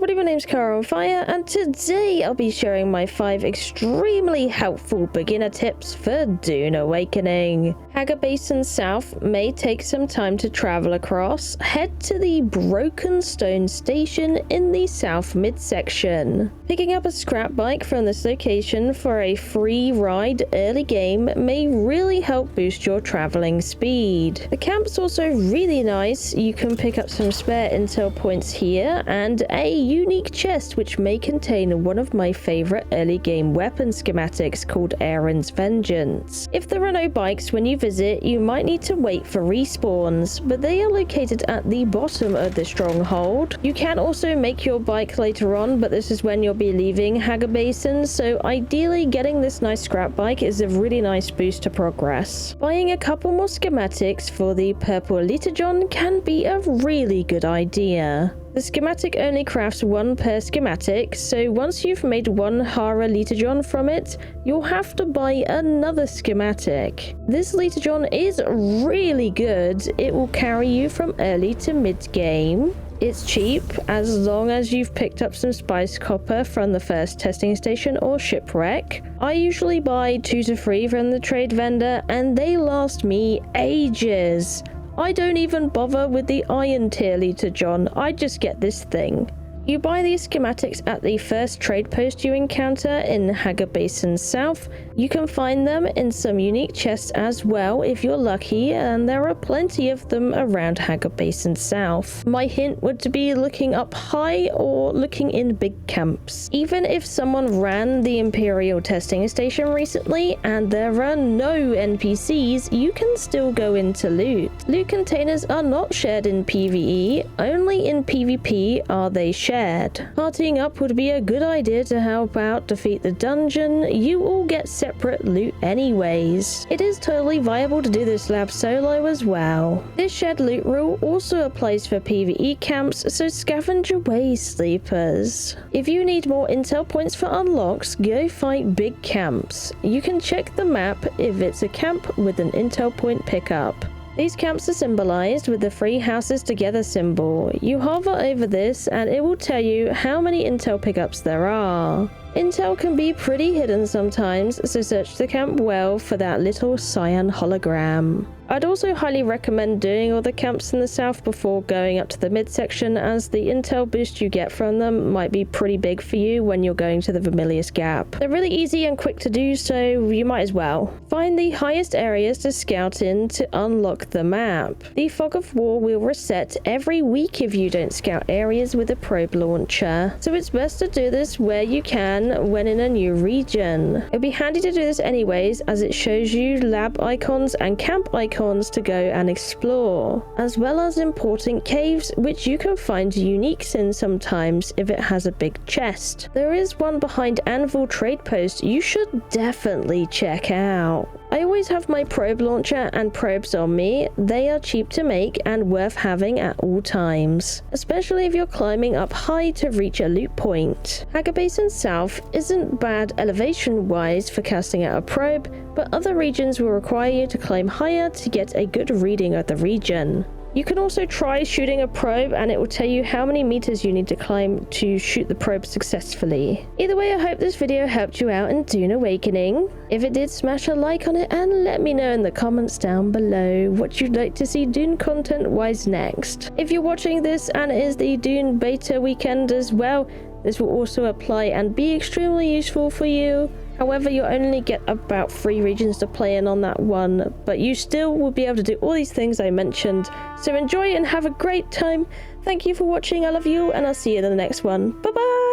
everybody, my name's Car on Fire, and today I'll be sharing my 5 extremely helpful beginner tips for Dune Awakening. Hajra Basin South may take some time to travel across. Head to the Broken Stone Station in the south midsection. Picking up a scrap bike from this location for a free ride early game may really help boost your traveling speed. The camp's also really nice. You can pick up some spare intel points here and a unique chest which may contain one of my favorite early game weapon schematics called Aaron's Vengeance. If there are no bikes when you visit, you might need to wait for respawns, but they are located at the bottom of the stronghold. You can also make your bike later on, but this is when you'll be leaving Hajra Basin, so ideally getting this nice scrap bike is a really nice boost to progress. Buying a couple more schematics for the purple literjon can be a really good idea. The schematic only crafts 1 per schematic, so once you've made 1 Hajra literjon from it, you'll have to buy another schematic. This literjon is really good. It will carry you from early to mid-game. It's cheap as long as you've picked up some spice copper from the first testing station or shipwreck. I usually buy 2 to 3 from the trade vendor and they last me ages. I don't even bother with the iron tier literjon, I just get this thing. You buy these schematics at the first trade post you encounter in Hajra Basin South. You can find them in some unique chests as well if you're lucky, and there are plenty of them around Hajra Basin South. My hint would be looking up high or looking in big camps. Even if someone ran the Imperial testing station recently and there are no NPCs, you can still go into loot. Loot containers are not shared in PvE, only in PvP are they shared. Partying up would be a good idea to help out defeat the dungeon. You all get separate loot anyways. It is totally viable to do this lab solo as well. This shared loot rule also applies for PvE camps, so scavenge away, sleepers. If you need more intel points for unlocks, go fight big camps. You can check the map if it's a camp with an intel point pickup. These camps are symbolized with the 3 houses together symbol. You hover over this and it will tell you how many intel pickups there are. Intel can be pretty hidden sometimes, so search the camp well for that little cyan hologram. I'd also highly recommend doing all the camps in the south before going up to the midsection, as the intel boost you get from them might be pretty big for you when you're going to the Vermilius Gap. They're really easy and quick to do, so you might as well. Find the highest areas to scout in to unlock the map. The Fog of War will reset every week if you don't scout areas with a probe launcher, so it's best to do this where you can when in a new region. It'll be handy to do this anyways, as it shows you lab icons and camp icons to go and explore, as well as important caves which you can find uniques in sometimes if it has a big chest. There is one behind Anvil trade post you should definitely check out. I always have my probe launcher and probes on me. They are cheap to make and worth having at all times, especially if you're climbing up high to reach a loot point. Hajra Basin South isn't bad elevation wise for casting out a probe, but other regions will require you to climb higher to get a good reading of the region. You can also try shooting a probe and it will tell you how many meters you need to climb to shoot the probe successfully. Either way, I hope this video helped you out in Dune Awakening. If it did, smash a like on it and let me know in the comments down below what you'd like to see Dune content wise next. If you're watching this and it is the Dune beta weekend as well, this will also apply and be extremely useful for you. However, you'll only get about 3 regions to play in on that one, but you still will be able to do all these things I mentioned. So enjoy and have a great time. Thank you for watching, I love you, and I'll see you in the next one. Bye bye!